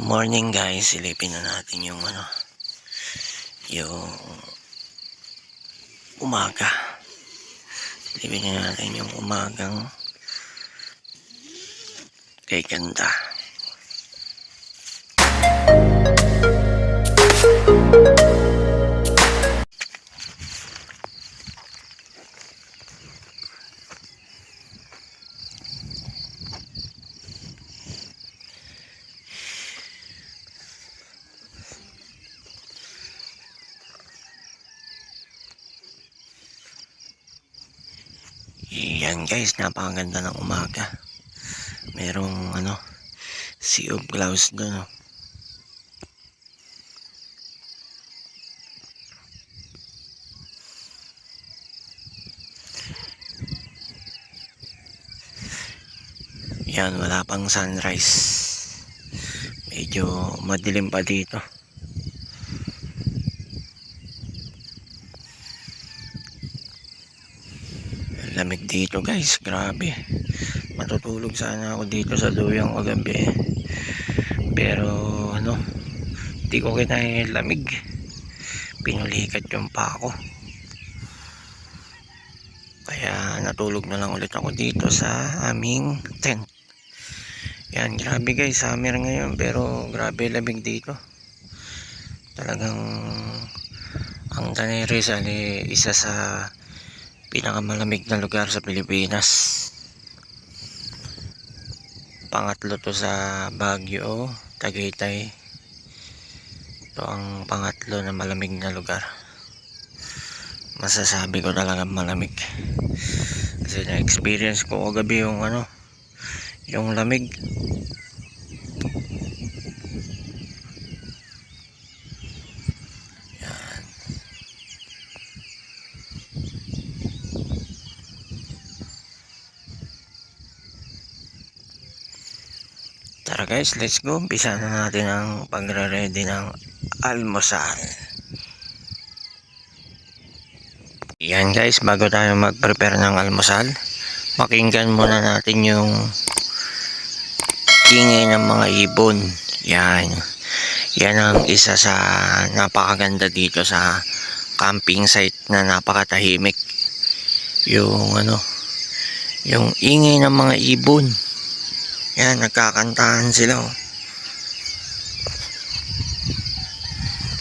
Morning guys, silipin na natin yung yung umaga. Silipin na natin yung umagang kay ganda. Yan guys, napakaganda ng umaga. Merong sea of clouds doon. Yan, wala pang sunrise. Medyo madilim pa dito. Lamig dito guys, grabe. Matutulog sana ako dito sa Duyang o gabi. Pero hindi ko kinaya yung lamig. Pinulikat yung pako. Kaya natulog na lang ulit ako dito sa aming tent. Yan, grabe guys, summer ngayon pero grabe lamig dito. Talagang ang Tanay Rizal isa sa pinakamalamig na lugar sa Pilipinas. Pangatlo to sa Baguio, Tagaytay. Ito ang pangatlo na malamig na lugar. Masasabi ko talaga malamig. Kasi na-experience ko kagabi yung yung lamig. Yan. Tara guys, let's go. Umpisa na natin ang pagre-ready ng almusal. Yan guys, bago tayo mag-prepare ng almusal, pakinggan muna natin yung ingay ng mga ibon. Yan. Yan ang isa sa napakaganda dito sa camping site na napakatahimik. Yung yung ingay ng mga ibon. Yan, nagkakantahan sila.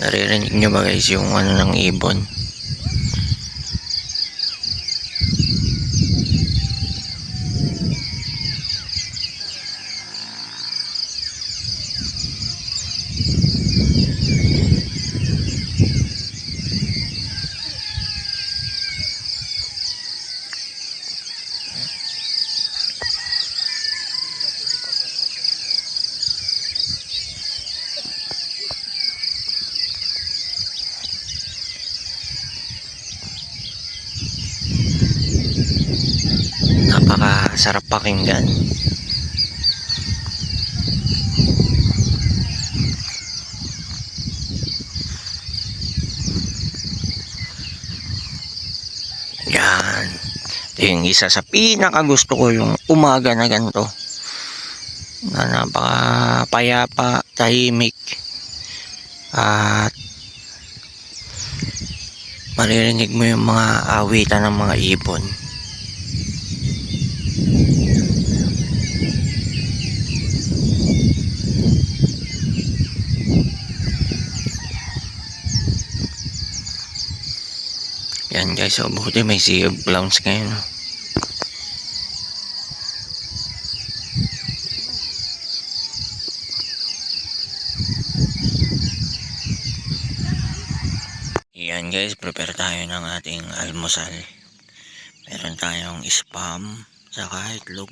Naririnig nyo ba guys yung ng ibon? Napakasarap pakinggan. Yan. Ito yung isa sa pinakagusto ko, yung umaga na ganito. Na napakapayapa, tahimik. At maririnig mo yung mga awitan ng mga ibon. Yan guys, so buti may sea of clouds ngayon. Yan guys, prepare tayo ng ating almusal. Meron tayong spam saka itlog.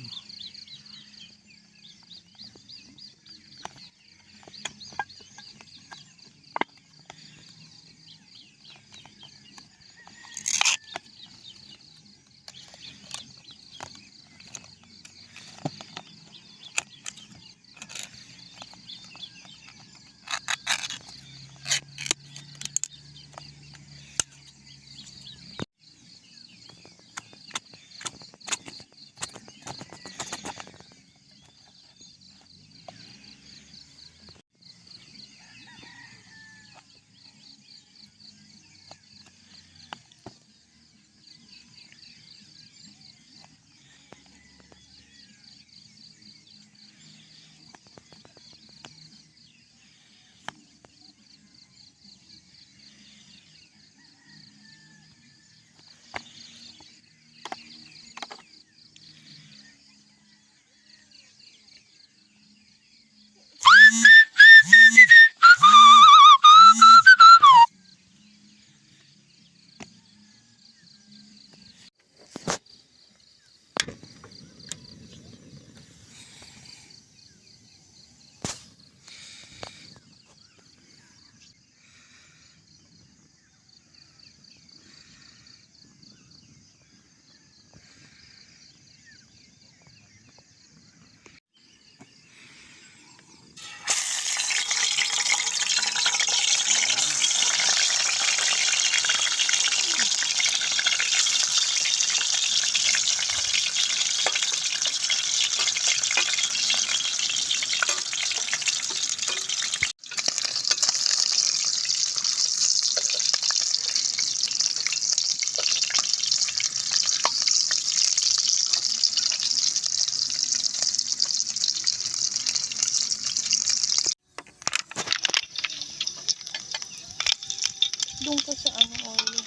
Doon ka sa ano, oil.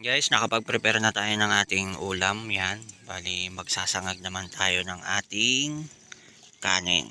Guys, nakapag-prepare na tayo ng ating ulam. Yan. Bali, magsasangag naman tayo ng ating kanin.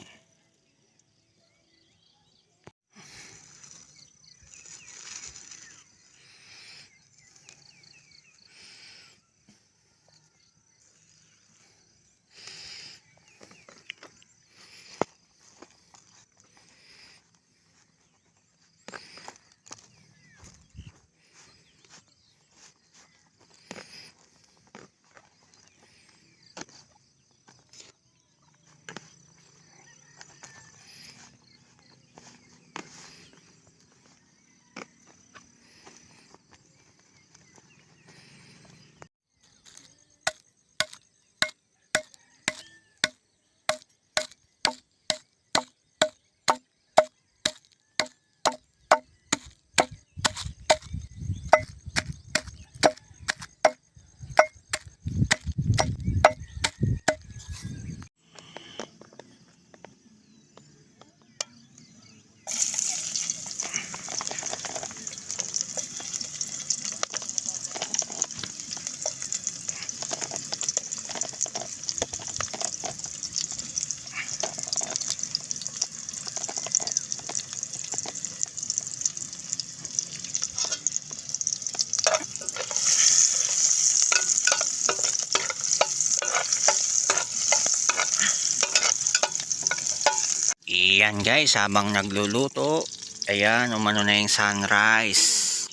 Yan guys, habang nagluluto, ayan, umano na yung sunrise.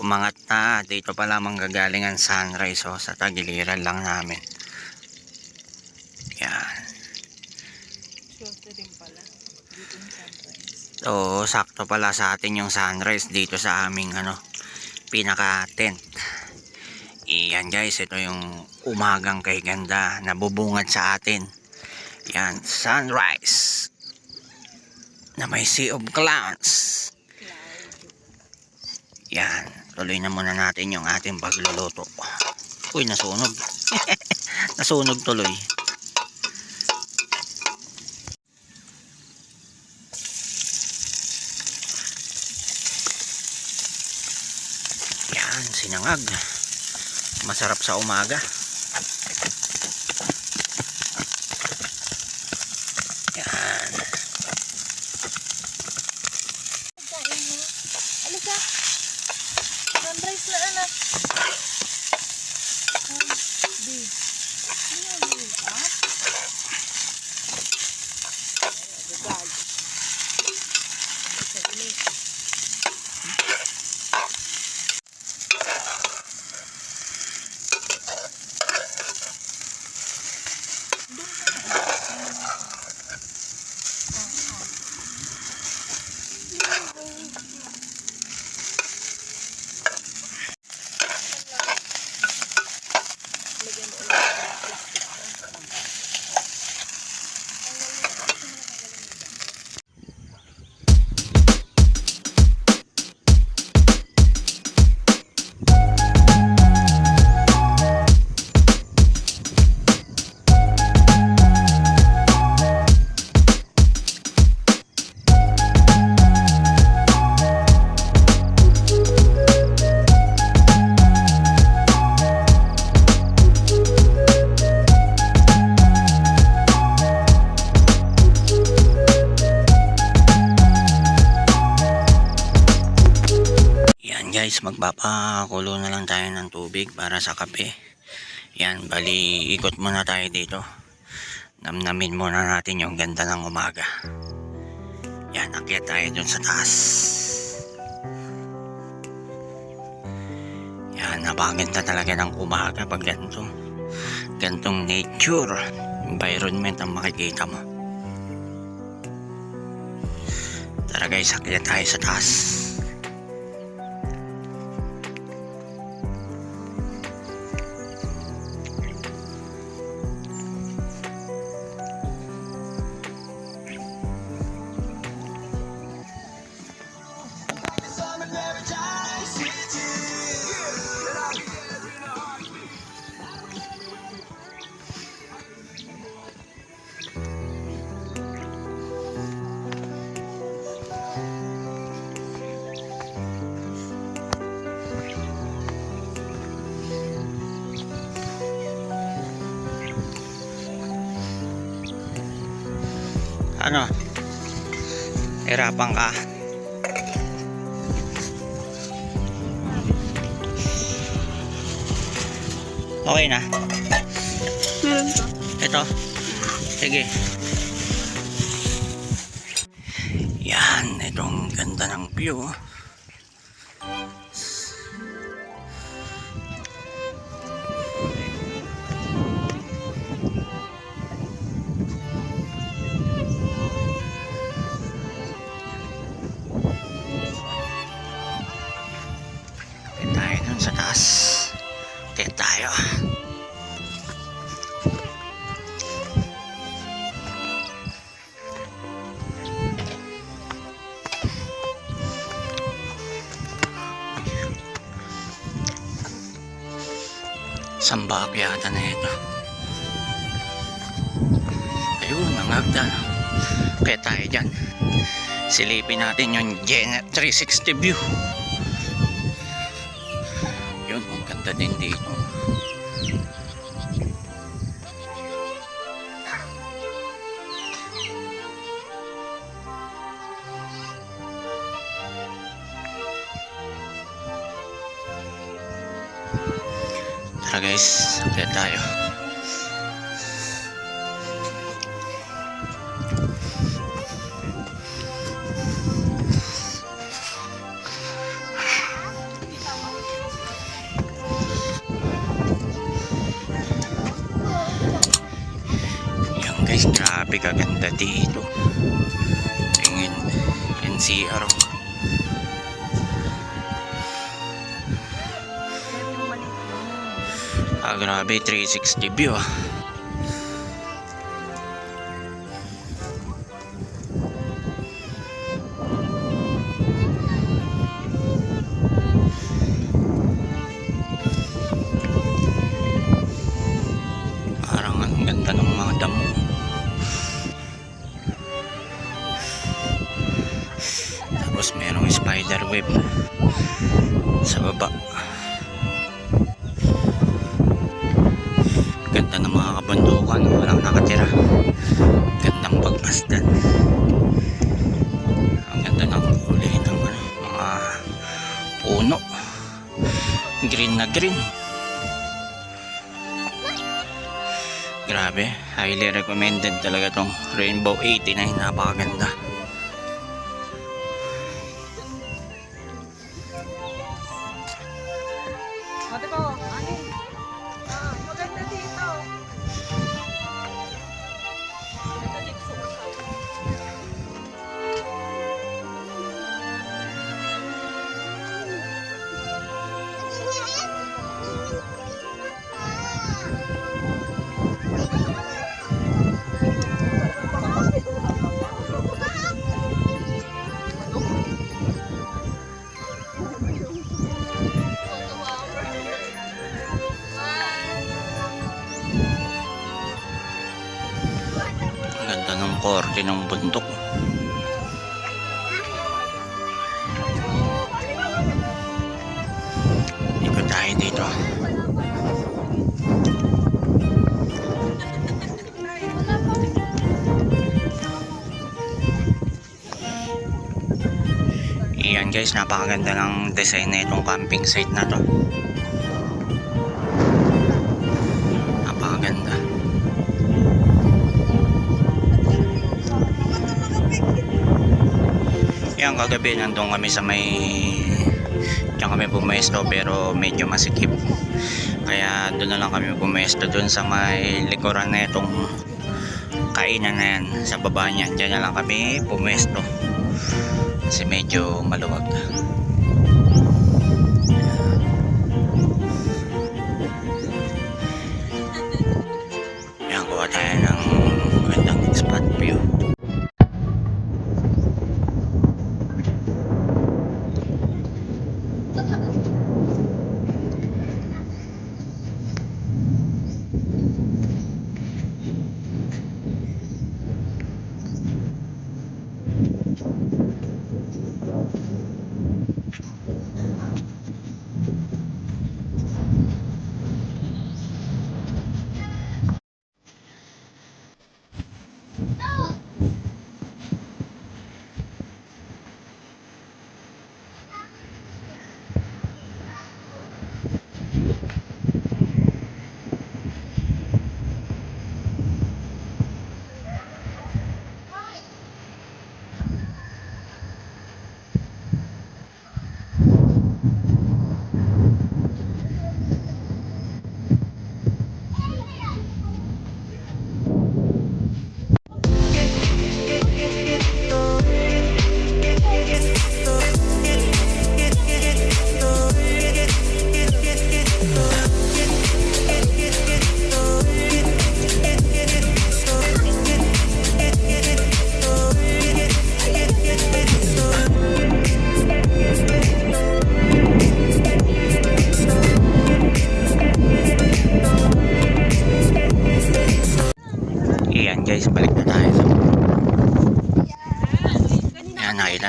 Umangat na, dito pa lamang gagaling ang sunrise, oh, sa tagiliran lang namin. Yan. Swerte din pala. Dito yung sunrise. So, sakto pala sa atin yung sunrise dito sa aming pinaka tent. Yan guys, ito yung umagang kay ganda na bubungad sa atin. Yan, sunrise na may sea of clouds. Yan, tuloy na muna natin yung ating pagluluto. Uy, nasunog. Nasunog tuloy. Yan, sinangag. Masarap sa umaga. Yan. Kain mo. Alika. Sunrise na anak. Di. Ano yung up? Gagag. Sa ulit. Guys, magpapakulo na lang tayo ng tubig para sa kape. Yan, bali ikot muna tayo dito. Namnamin muna natin yung ganda ng umaga. Yan, akyat tayo dun sa taas. Yan, napakaganda talaga ng umaga pag gantong nature environment ang makikita mo. Tara guys, akyat tayo sa taas. Ano? Hirapan ka? Okay na? Meron pa. Ito? Sige. Yan, itong ganda ng view. Kaya tayo dun sa taas. Kaya tayo. Sambak yata na ito. Ayun, ang hagdan. Kaya tayo dyan. Silipin natin yung Genet 360 view. Yun, ang ganda din dito. Tara guys, kaya tayo. Yan guys, grabe kaganda dito. Tingin, NCR. Grabe, 360 view ah. Parang ang ganda ng mga damo. Tapos merong spider web sa baba. Ganda ng mga kabundukan, walang nakatira. Gandang pagmasdan. Ang ganda ng kulay ng mga puno. Green na green. Grabe, highly recommended talaga tong Rainbow 89, napakaganda. Ate ko, ano? Maganda dito. Ito dito sa Ang ganda ng korte ng bundok. Ikot tayo dito. Iyan guys, napakaganda ng design na itong camping site na to. Napakaganda. Yan, kagabi nandun kami sa may diyan kami pumesto pero medyo masikip, kaya doon na lang kami pumesto doon sa may likuran na itong kainan na yan, sa baba niya. Diyan na lang kami pumesto kasi medyo maluwag. Yan, kuha tayo ng magandang spot view.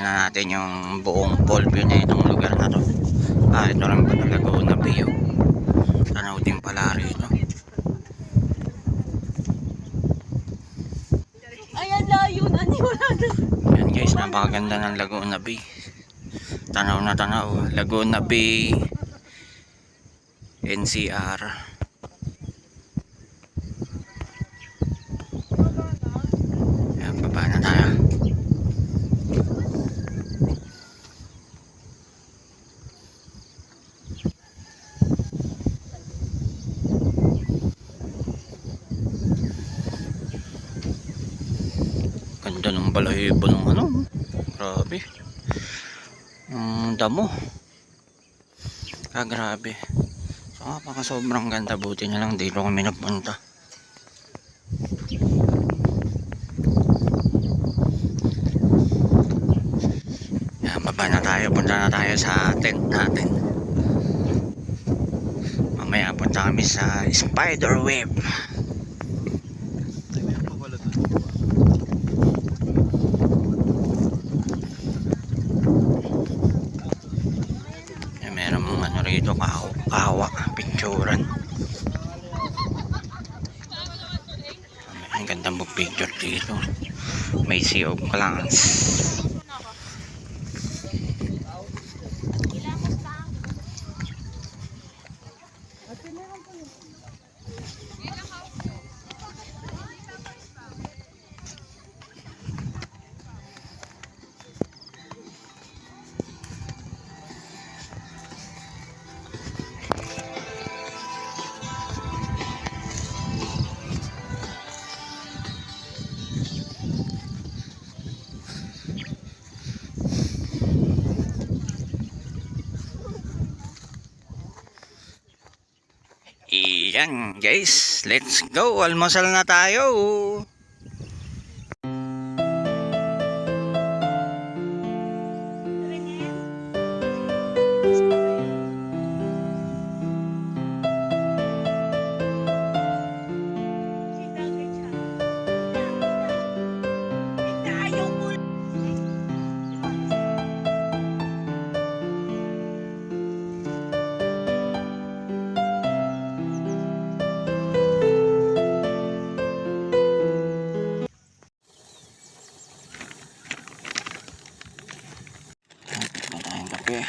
na natin yung buong ball view na itong lugar na to. Ito lang pala Laguna Bay. Tanaw din pala rito. Ayan, layo na. Wala na. Yan guys, napakaganda ng Laguna Bay. Tanaw na tanaw. Laguna Bay, NCR. Yan, baba na tayo. Ganda ng balahibo ng ano. Grabe. Damo. Grabe. So kapaka sobrang ganda, buti na lang dito kami nagpunta. Yan, baba na tayo. Punta na tayo sa tent natin. Mamaya punta kami sa spider web. Meron mong ano rito, kawa, picturean. Ang ganda mo picture dito. May sea of clouds. Iyan guys, let's go, almusal na tayo. Tayong kape.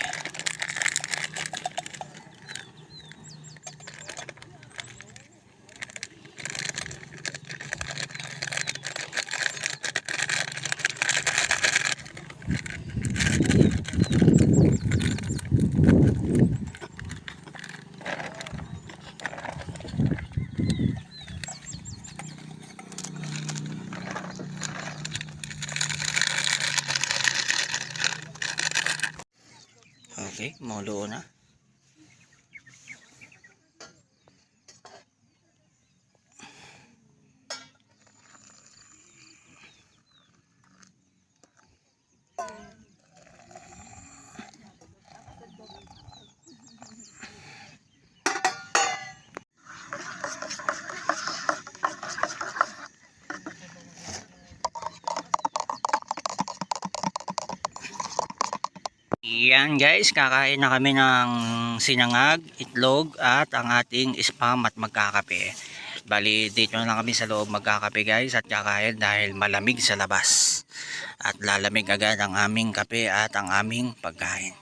Okay, maulo na. Yan guys, kakain na kami ng sinangag, itlog at ang ating spam at magkakape. Bali dito na lang kami sa loob magkakape guys at kakain dahil malamig sa labas. At lalamig agad ang aming kape at ang aming pagkain.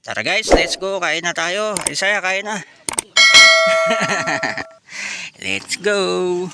Tara guys, let's go, kain na tayo. Isaya, kain na. Let's go.